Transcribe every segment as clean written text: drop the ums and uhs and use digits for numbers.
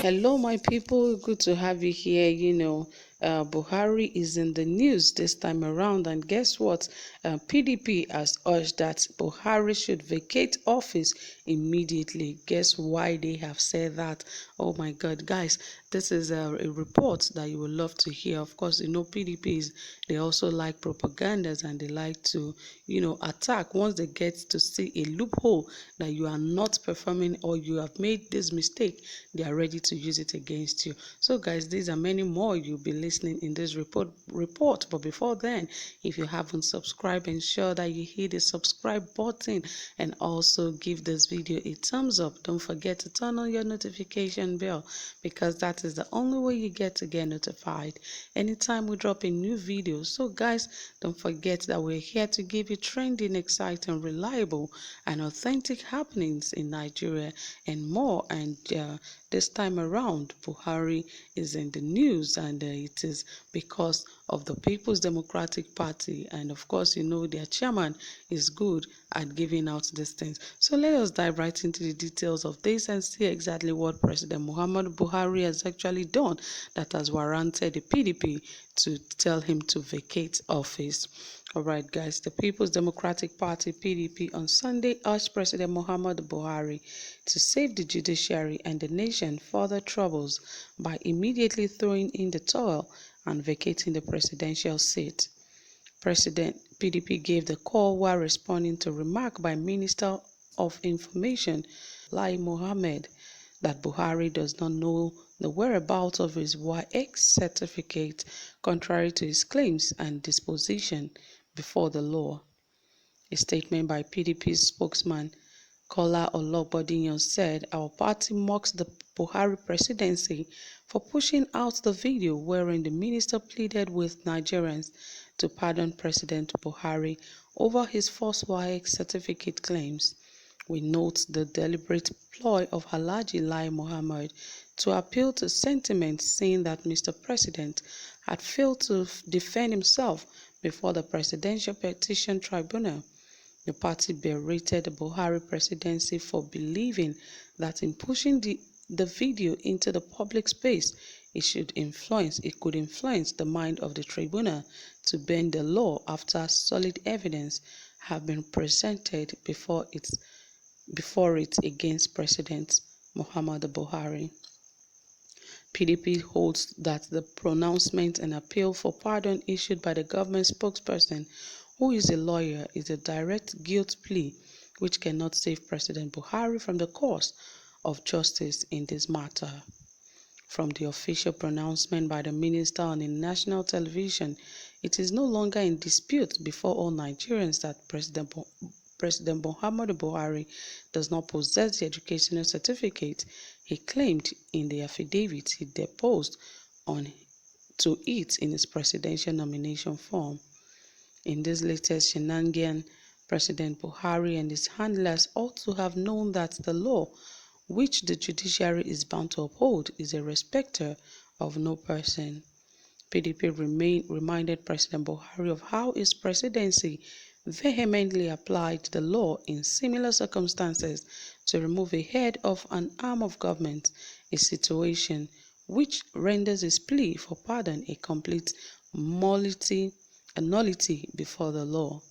Hello, my people. Good to have you here. Buhari is in the news this time around, and guess what? PDP has urged that Buhari should vacate office immediately. Guess why they have said that? Oh my God, guys, this is a report that you will love to hear. Of course, PDPs, they also like propagandas and they like to, attack once they get to see a loophole that you are not performing or you have made this mistake. They are ready to use it against you. So guys, these are many more you'll be listening in this report. But before then, if you haven't subscribed, ensure that you hit the subscribe button and also give this video a thumbs up. Don't forget to turn on your notification bell, because that is the only way you get to get notified anytime we drop a new video. So guys, don't forget that we're here to give you trending, exciting, reliable and authentic happenings in Nigeria and more. And this time around, Buhari is in the news, and it is because of the People's Democratic Party. And of course, their chairman is good at giving out these things. So let us dive right into the details of this and see exactly what President Muhammad Buhari has actually done that has warranted the PDP to tell him to vacate office. All right, guys, the People's Democratic Party (PDP) on Sunday urged President Muhammad Buhari to save the judiciary and the nation further troubles by immediately throwing in the towel and vacating the presidential seat. President PDP gave the call while responding to remark by Minister of Information Lai Mohammed that Buhari does not know the whereabouts of his YX certificate, contrary to his claims and disposition before the law. A statement by PDP's spokesman Kola Olobodiyan said, "Our party mocks the Buhari presidency for pushing out the video wherein the minister pleaded with Nigerians to pardon President Buhari over his false WAEC certificate claims. We note the deliberate ploy of Alhaji Lai Mohammed to appeal to sentiment, saying that Mr. President had failed to defend himself before the Presidential Petition Tribunal. The party berated the Buhari presidency for believing that in pushing the video into the public space, it could influence the mind of the tribunal to bend the law after solid evidence had been presented before it against President Muhammadu Buhari. PDP holds that the pronouncement and appeal for pardon issued by the government spokesperson, who is a lawyer, is a direct guilt plea which cannot save President Buhari from the course of justice in this matter. From the official pronouncement by the minister on a national television, it is no longer in dispute before all Nigerians that President Muhammadu Buhari does not possess the educational certificate he claimed in the affidavit he deposed to it in his presidential nomination form. In this latest shenanigan, President Buhari and his handlers ought to have known that the law, which the judiciary is bound to uphold, is a respecter of no person. PDP reminded President Buhari of how his presidency vehemently applied the law in similar circumstances to remove a head of an arm of government, a situation which renders his plea for pardon a complete nullity before the law.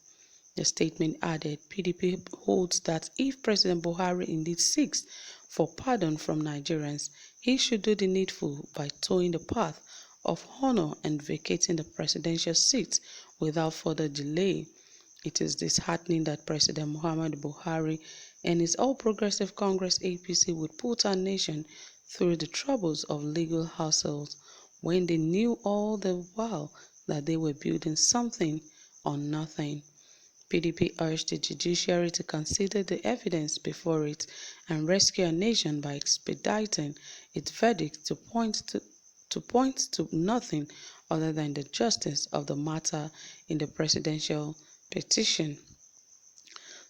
The statement added, PDP holds that if President Buhari indeed seeks for pardon from Nigerians, he should do the needful by toeing the path of honor and vacating the presidential seat without further delay. It is disheartening that President Muhammadu Buhari and his All Progressive Congress APC would put our nation through the troubles of legal hassles when they knew all the while that they were building something on nothing. PDP urged the judiciary to consider the evidence before it and rescue our nation by expediting its verdict to point to nothing other than the justice of the matter in the presidential petition.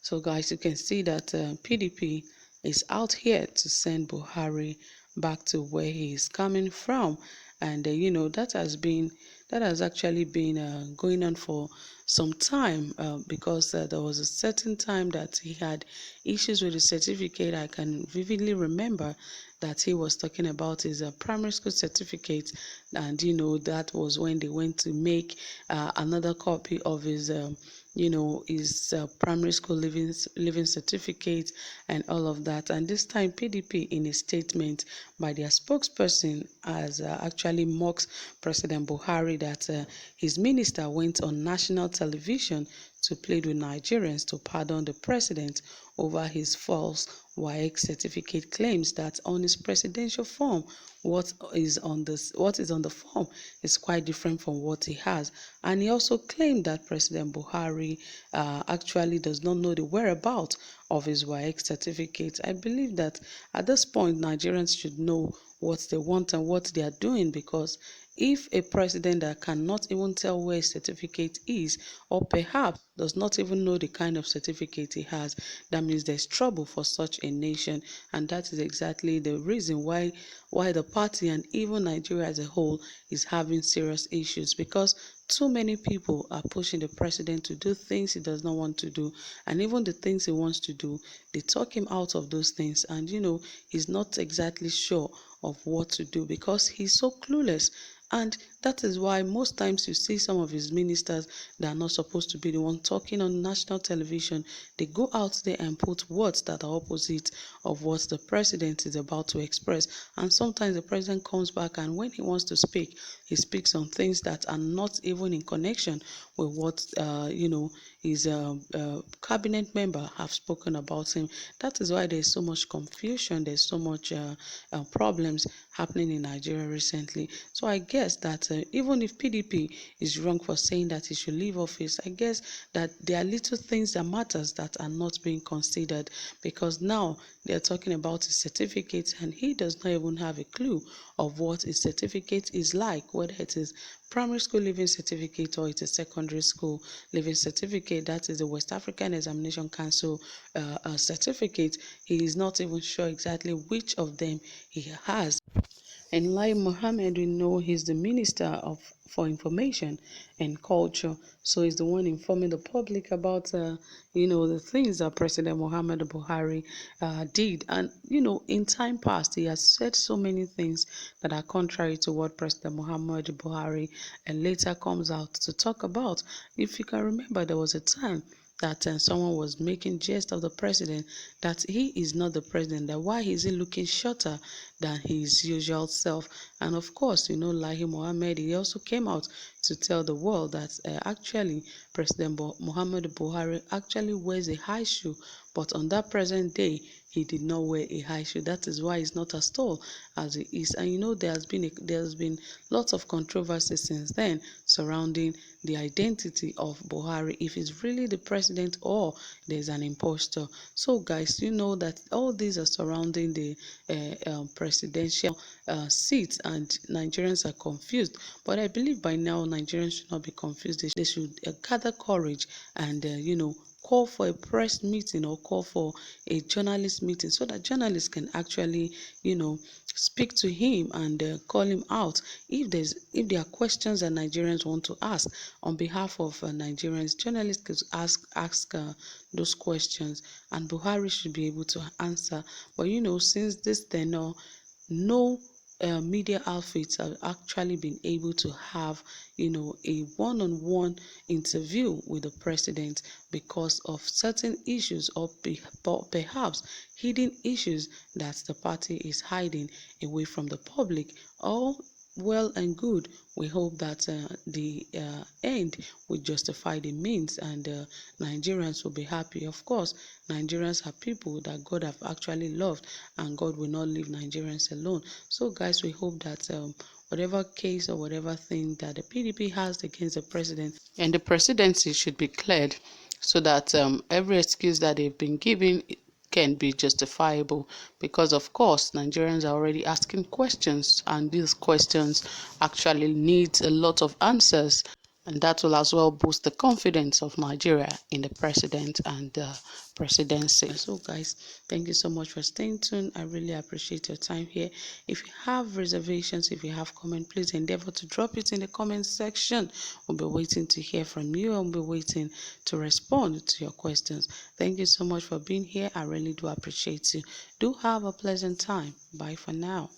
So guys, you can see that PDP is out here to send Buhari back to where he is coming from, and that has actually been going on for some time, because there was a certain time that he had issues with the certificate. I can vividly remember that he was talking about is a primary school certificate, and that was when they went to make another copy of his primary school living certificate and all of that. And this time, PDP, in a statement by their spokesperson, has actually mocked President Buhari that his minister went on national television to plead with Nigerians to pardon the president over his false WAEC certificate claims that on his presidential form, what is on the form is quite different from what he has. And he also claimed that President Buhari actually does not know the whereabouts of his WAEC certificate. I believe that at this point, Nigerians should know what they want and what they are doing, because if a president that cannot even tell where his certificate is, or perhaps does not even know the kind of certificate he has, that means there's trouble for such a nation. And that is exactly the reason why the party and even Nigeria as a whole is having serious issues, because too many people are pushing the president to do things he does not want to do, and even the things he wants to do, they talk him out of those things, and he's not exactly sure of what to do because he's so clueless. And that is why most times you see some of his ministers that are not supposed to be the one talking on national television, they go out there and put words that are opposite of what the president is about to express. And sometimes the president comes back, and when he wants to speak, he speaks on things that are not even in connection with what his cabinet member have spoken about him. That is why there's so much confusion, there's so much problems happening in Nigeria recently. So I guess that even if PDP is wrong for saying that he should leave office, I guess that there are little things that matters that are not being considered, because now they're talking about his certificate and he does not even have a clue of what his certificate is like, whether it is primary school living certificate or it's a secondary school living certificate. That is the West African Examination Council certificate. He is not even sure exactly which of them he has. And Lai Mohammed, we know he's the for Information and Culture. So he's the one informing the public about, the things that President Muhammad Buhari did. And, in time past, he has said so many things that are contrary to what President Muhammad Buhari and later comes out to talk about. If you can remember, there was a time that someone was making jest of the president, that he is not the president, that why is he looking shorter than his usual self. And of course, Lahi Mohammed, he also came out to tell the world that actually President Muhammad Buhari actually wears a high shoe, but on that present day, he did not wear a high shoe. That is why he's not as tall as he is. And there's been lots of controversy since then surrounding the identity of Buhari, if he's really the president or there's an impostor. So guys, you know that all these are surrounding the presidential seats, and Nigerians are confused. But I believe by now Nigerians should not be confused. They should gather courage and call for a press meeting or call for a journalist meeting, so that journalists can actually speak to him and call him out if there are questions that Nigerians want to ask on behalf of Nigerians. Journalists could ask those questions, and Buhari should be able to answer. But since this tenure, no media outfits have actually been able to have a one-on-one interview with the president because of certain issues, or perhaps hidden issues that the party is hiding away from the public. All well and good. We hope that the end will justify the means, and Nigerians will be happy. Of course, Nigerians are people that God have actually loved, and God will not leave Nigerians alone. So guys, we hope that whatever case or whatever thing that the PDP has against the president and the presidency should be cleared, so that every excuse that they've been given can be justifiable, because of course Nigerians are already asking questions, and these questions actually need a lot of answers. And that will as well boost the confidence of Nigeria in the president and the presidency. So guys, thank you so much for staying tuned. I really appreciate your time here. If you have reservations, if you have comment, please endeavor to drop it in the comment section. We'll be waiting to hear from you, and we'll be waiting to respond to your questions. Thank you so much for being here. I really do appreciate you. Do have a pleasant time. Bye for now.